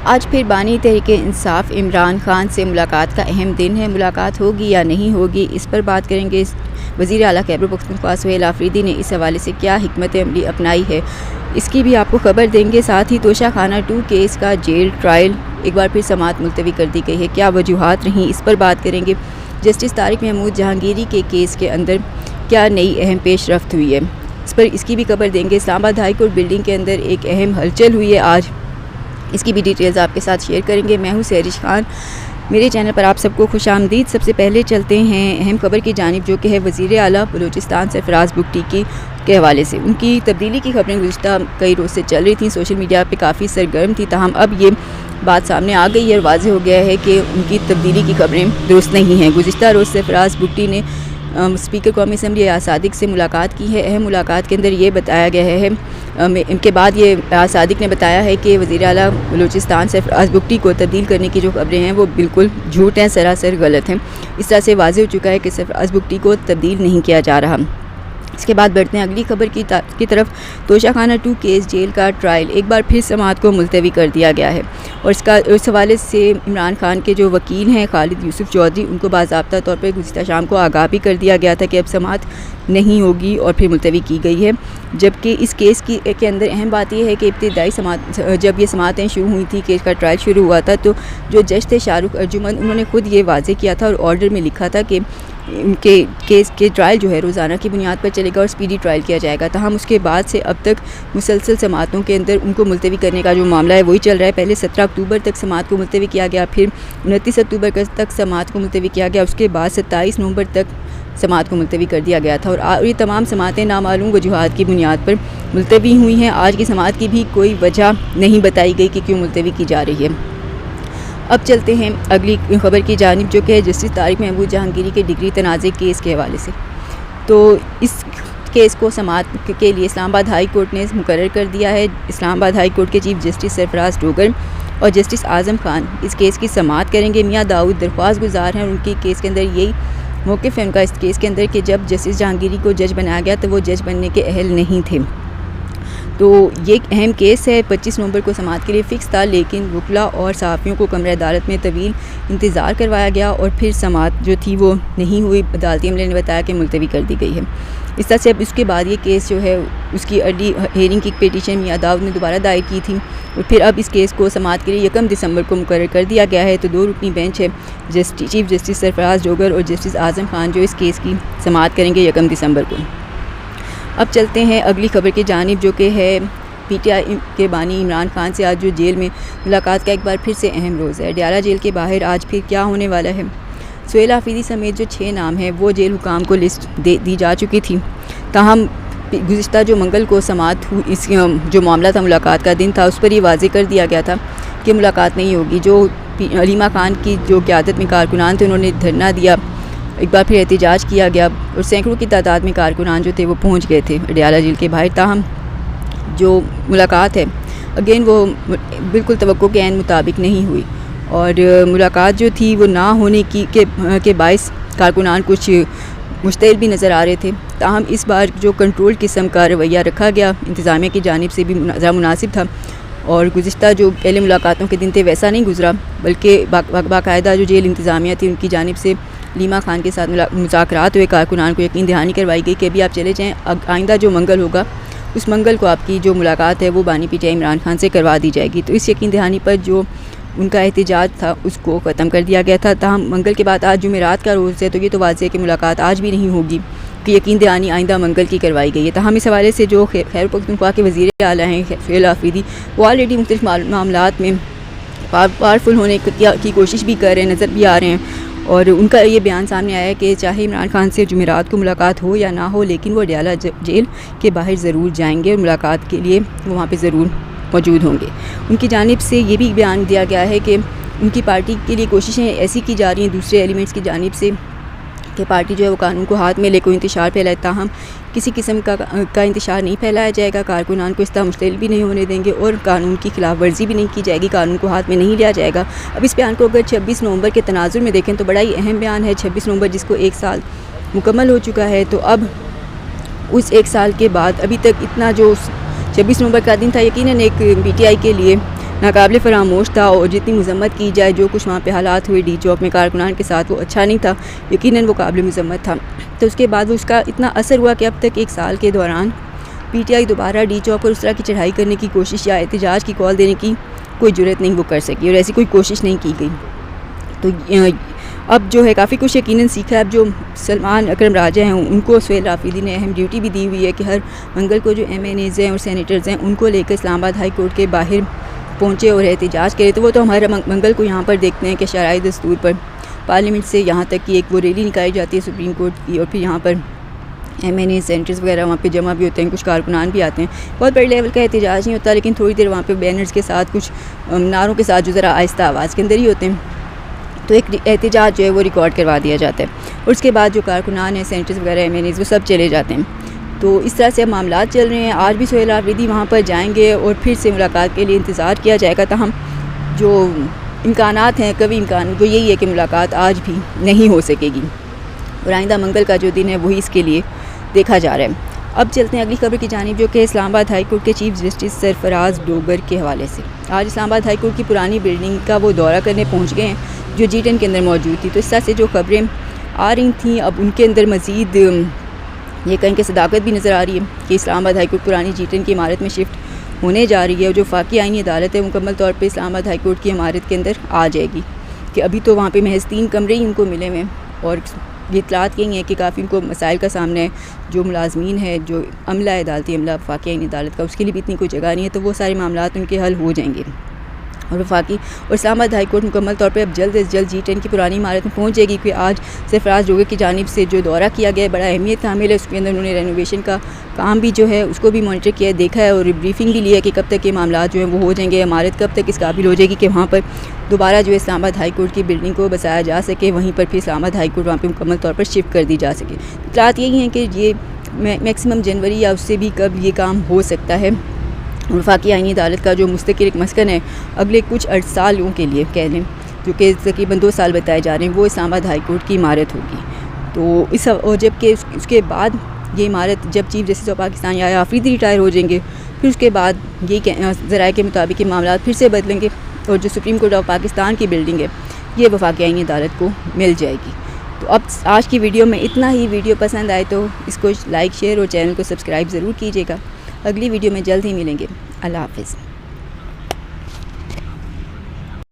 आज फिर बानी तहरीक-ए-इंसाफ इमरान खान से मुलाकात का अहम दिन है। मुलाकात होगी या नहीं होगी, इस पर बात करेंगे। वज़ीर आला खैबर पख्तूनख्वा सुहेल आफरीदी ने इस हवाले से क्या हिकमत अमली अपनाई है, इसकी भी आपको खबर देंगे। साथ ही तोशाखाना 2 केस का जेल ट्रायल एक बार फिर समाअत मुलतवी कर दी गई है, क्या वजूहात रहीं, इस पर बात करेंगे। जस्टिस तारिक महमूद जहांगीरी के केस के अंदर क्या नई अहम पेशरफ्त हुई है, इस पर इसकी भी खबर देंगे। इस्लामाबाद हाई कोर्ट बिल्डिंग के अंदर एक अहम हलचल हुई है आज, इसकी भी डिटेल्स आपके साथ शेयर करेंगे। मैं हूं सहरिश खान, मेरे चैनल पर आप सबको खुशामदीद। सबसे पहले चलते हैं अहम खबर की जानिब, जो कि है वज़ीर आला बलूचिस्तान सरफराज बुगटी के हवाले से। उनकी तब्दीली की खबरें गुज़िश्ता कई रोज़ से चल रही थी, सोशल मीडिया पे काफ़ी सरगर्म थी। ताहम अब ये बात सामने आ गई है और वाज़ेह हो गया है कि उनकी तब्दीली की खबरें दुरुस्त नहीं हैं। गुज़िश्ता रोज़ सरफराज बुगटी ने स्पीकर कौमी असम्बली अयाज सादिक से मुलाकात की है। अहम मुलाकात के अंदर ये बताया गया है, इनके बाद ये अयाज सादिक ने बताया है कि वज़ीर आला बलूचिस्तान सरफराज बुगटी को तब्दील करने की जो खबरें हैं वो बिल्कुल झूठ हैं, सरासर गलत हैं। इस तरह से वाज़ेह हो चुका है कि सरफराज बुगटी को तब्दील नहीं किया जा रहा। इसके बाद बढ़ते हैं अगली खबर की तरफ। तोशाखाना 2 केस जेल का ट्रायल एक बार फिर समाअत को मुलतवी कर दिया गया है और इस हवाले से इमरान खान के जो वकील हैं खालिद यूसुफ चौधरी, उनको बाज़ाब्ता तौर पर गुज़िश्ता शाम को आगाह भी कर दिया गया था कि अब समाअत नहीं होगी और फिर मुलतवी की गई है। जबकि इस केस के अंदर अहम बात यह है कि इब्तिदाई समाअत जब ये समाअतें शुरू हुई थी, केस का ट्रायल शुरू हुआ था, तो जो जज थे शाहरुख अर्जुमन, उन्होंने खुद ये वाज़ेह किया था और ऑर्डर में लिखा था कि उनके केस के ट्रायल जो है रोज़ाना की बुनियाद पर चलेगा और स्पीडी ट्रायल किया जाएगा। तहम उसके बाद से अब तक मुसलसल समाअतों के अंदर उनको मुलतवी करने का जो मामला है वही चल रहा है। पहले 17 अक्टूबर तक समाअत को मुलतवी किया गया, फिर 29 अक्टूबर तक समाअत को मुलतवी किया गया, उसके बाद 27 नवंबर तक समाअत को मुलतवी कर दिया गया था और ये तमाम समाअतें नामालूम वजूहात की बुनियाद पर मुलतवी हुई हैं। आज की समाअत की भी कोई वजह नहीं बताई गई कि क्यों मुलतवी की जा रही है। अब चलते हैं अगली खबर की जानिब, जो कि है जस्टिस तारिक महमूद जहांगीरी के डिग्री तनाज़े केस के हवाले से। तो इस केस को समाअत के लिए इस्लामाबाद हाई कोर्ट ने मुकर्रर कर दिया है। इस्लामाबाद हाई कोर्ट के चीफ जस्टिस सरफराज डोगर और जस्टिस आज़म खान इस केस की समाअत करेंगे। मियाँ दाऊद दरख्वास्त गुजार हैं और उनकी केस के अंदर यही मौक़िफ़ है उनका इस केस के अंदर कि जब जस्टिस जहांगीरी को जज बनाया गया तो वो जज बनने के अहल नहीं थे। तो ये एक अहम केस है, 25 नवंबर को समाअत के लिए फ़िक्स था, लेकिन वकला और सहाफ़ियों को कमरे अदालत में तवील इंतज़ार करवाया गया और फिर समाअत जो थी वो नहीं हुई। अदालती अमले ने बताया कि मुलतवी कर दी गई है। इस तरह से अब इसके बाद ये केस जो है उसकी अर्ली हेयरिंग की पिटीशन मियाँ दाऊद ने दोबारा दायर की थी और फिर अब इस केस को समाअत के लिए 1 दिसंबर को मुकर्रर कर दिया गया है। तो 2 रुकनी बेंच है, चीफ जस्टिस सरफराज डोगर और जस्टिस आज़म खान, जो इस केस की समाअत करेंगे 1 दिसंबर को। अब चलते हैं अगली खबर की जानिब, जो कि है PTI के बानी इमरान खान से आज जो जेल में मुलाकात का एक बार फिर से अहम रोज़ है। डयाला जेल के बाहर आज फिर क्या होने वाला है। सुहेल आफरीदी समेत जो 6 नाम हैं वो जेल हुकाम को लिस्ट दी जा चुकी थी। ताहम गुज़िश्ता जो मंगल को समाअत हुई, इस जो मामला था मुलाकात का दिन था, उस पर ये वाज़ेह कर दिया गया था कि मुलाकात नहीं होगी। जो अलीमा खान की जो क़यादत में कारकुनान थे उन्होंने धरना दिया, एक बार फिर एहतजाज किया गया और सैकड़ों की तादाद में कारकुनान जो थे वो पहुंच गए थे डयाला जेल के बाहर। ताहम जो मुलाकात है अगेन वो बिल्कुल तवक्को के ऐन मुताबिक नहीं हुई और मुलाकात जो थी वो ना होने के बायस कारकुनान कुछ मुश्तिल भी नज़र आ रहे थे। ताहम इस बार जो कंट्रोल किस्म का रवैया रखा गया इंतज़ामिया की जानिब से भी ज़रा मुनासिब था और गुज़िश्ता जो पहले मुलाकातों के दिन थे वैसा नहीं गुजरा, बल्कि बाकायदा जो जेल इंतज़ामिया थी उनकी जानिब से लीमा खान के साथ मुज़ाकरात हुए, कारकुनान को यकीन दहानी करवाई गई कि अभी आप चले जाएँ, आइंदा जो मंगल होगा उस मंगल को आपकी जो मुलाकात है वो बानी PTI इमरान खान से करवा दी जाएगी। तो इस यकीन दहानी पर जो उनका एहतजाज था उसको ख़त्म कर दिया गया था। ताहम मंगल के बाद आज जुमेरात का रोज़ है, तो ये तो वाज़ेह है कि मुलाकात आज भी नहीं होगी कि यकीन दहानी आइंदा मंगल की करवाई गई है। ताहम इस हवाले से जो खैबर पख्तूनख्वा के वज़ीर आला हैं सुहेल आफरीदी, वो ऑलरेडी मुख्तलिफ मामलात में पावरफुल होने की कोशिश भी कर रहे हैं, नज़र भी आ रहे हैं और उनका ये बयान सामने आया है कि चाहे इमरान खान से जुमेरात को मुलाकात हो या ना हो, लेकिन वो डयाला जेल के बाहर ज़रूर जाएंगे और मुलाकात के लिए वो वहाँ पे ज़रूर मौजूद होंगे। उनकी जानिब से ये भी बयान दिया गया है कि उनकी पार्टी के लिए कोशिशें ऐसी की जा रही हैं दूसरे एलिमेंट्स की जानिब से कि पार्टी जो है वो कानून को हाथ में ले कोई इंतशार फैलाए। ताहम किसी किस्म का इंतशार नहीं फैलाया जाएगा, कारकुनान को इस तरह मुश्तिल भी नहीं होने देंगे और कानून की खिलाफ वर्जी भी नहीं की जाएगी, कानून को हाथ में नहीं लिया जाएगा। अब इस बयान को अगर 26 नवंबर के तनाजुर में देखें तो बड़ा ही अहम बयान है। 26 नवंबर जिसको 1 साल मुकम्मल हो चुका है, तो अब उस 1 साल के बाद अभी तक इतना जो 26 नवंबर का दिन था यकीनन एक PTI के लिए नाकाबिल फरामोश था और जितनी मजम्मत की जाए जो कुछ वहाँ पे हालात हुए डी चौक में कारकुनान के साथ वो अच्छा नहीं था, यकीनन वो काबिल मजम्मत था। तो उसके बाद वो उसका इतना असर हुआ कि अब तक 1 साल के दौरान PTI दोबारा डी चौक पर उस तरह की चढ़ाई करने की कोशिश या एहतजाज की कॉल देने की कोई जुर्रत नहीं वो कर सकी और ऐसी कोई कोशिश नहीं की गई। तो अब जो है काफ़ी कुछ यकीनन सीखा है। अब जो सलमान अकरम राजा हैं उनको सुहेल आफरीदी ने अहम ड्यूटी भी दी हुई है कि हर मंगल को जो MNAs हैं और सेनेटर्स हैं उनको लेकर इस्लामाबाद हाई कोर्ट के बाहर पहुँचे और एहतजाज करे। तो वो तो हमारे मंगल को यहाँ पर देखते हैं कि शराई दस्तूर पर पार्लियामेंट से यहाँ तक कि एक वो रैली निकाली जाती है सुप्रीम कोर्ट की और फिर यहाँ पर MNA सेंटर्स वगैरह वहाँ पे जमा भी होते हैं, कुछ कारकुनान भी आते हैं। बहुत बड़े लेवल का एहतजाज नहीं होता, लेकिन थोड़ी देर वहाँ पे बैनर्स के साथ कुछ नारों के साथ जो ज़रा आहिस्ता आवाज़ के अंदर ही होते हैं, तो एक एहतजाज जो है वो रिकॉर्ड करवा दिया जाता है और उसके बाद जो कारकुनान हैं सेंटर्स वगैरह MNAs वो सब चले जाते हैं। तो इस तरह से अब मामला चल रहे हैं। आज भी सुहेल आफरीदी वहाँ पर जाएंगे और फिर से मुलाकात के लिए इंतज़ार किया जाएगा। ताहम जो इम्कानात हैं, कभी इम्कान वो यही है कि मुलाकात आज भी नहीं हो सकेगी और आइंदा मंगल का जो दिन है वही इसके लिए देखा जा रहा है। अब चलते हैं अगली खबर की जानिब, जो कि इस्लामाबाद हाई कोर्ट के चीफ जस्टिस सरफराज डोगर के हवाले से। आज इस्लामाबाद हाई कोर्ट की पुरानी बिल्डिंग का वो दौरा करने पहुँच गए हैं जो G10 के अंदर मौजूद थी। तो इस तरह से जो खबरें आ रही थी अब उनके अंदर मज़ीद ये कहीं की सदाकत भी नज़र आ रही है कि इस्लामाबाद हाई कोर्ट पुरानी G10 की इमारत में शिफ्ट होने जा रही है और जो फ़ाकी आईनी अदालत है मुकम्मल तौर पर इस्लामाबाद हाई कोर्ट की इमारत के अंदर आ जाएगी। कि अभी तो वहाँ पर महज 3 कमरे ही उनको मिले हुए और ये इतलात यही है कि काफ़ी उनको मसाइल का सामना है। जो मुलाजमीन है, जो अमला है, अदालती अमला फ़ाकी आईनी अदालत का, उसके लिए भी इतनी कोई जगह नहीं है। तो वो सारे मामलात उनके हल हो जाएंगे और वफाकी और इस्लामाबाद हाई कोर्ट मुकम्मल तौर पे अब जल्द से जल्द G10 की पुरानी इमारत में पहुंच जाएगी। क्योंकि आज सरफराज डोगर की जानिब से जो दौरा किया गया है बड़ा अहमियत शामिल है। उसके अंदर उन्होंने रेनोवेशन का काम भी जो है उसको भी मॉनिटर किया, देखा है और ब्रीफिंग भी लिया कि कब तक ये मामला जो है वो हो जाएंगे, इमारत कब तक इस काबिल हो जाएगी कि वहाँ पर दोबारा जो है इस्लामाबाद हाई कोर्ट की बिल्डिंग को बसाया जा सके, वहीं पर फिर इस्लामाबाद हाई कोर्ट वहाँ पर मुकम्मल तौर पर शिफ्ट कर दी जा सके। इतलात यही हैं कि ये मैक्सिमम जनवरी या उससे भी कब ये काम हो सकता है। वफाकी आईनी अदालत का जो मुस्तकिल एक मस्कन है अगले कुछ सालों के लिए कह लें, जो कि तकरीबन 2 साल बताए जा रहे हैं, वो इस्लामाबाद हाई कोर्ट की इमारत होगी। तो इस और जबकि उसके बाद ये इमारत जब चीफ जस्टिस ऑफ पाकिस्तान या आफरीदी रिटायर हो जाएंगे फिर उसके बाद ये ज़राए के मुताबिक ये मामला फिर से बदलेंगे और जो सुप्रीम कोर्ट ऑफ पाकिस्तान की बिल्डिंग है ये वफाकी आईनी अदालत को मिल जाएगी। तो अब आज की वीडियो में इतना ही। वीडियो पसंद आए तो इसको लाइक, शेयर और चैनल को सब्सक्राइब ज़रूर कीजिएगा। अगली वीडियो में जल्द ही मिलेंगे। अल्लाह हाफ़िज़।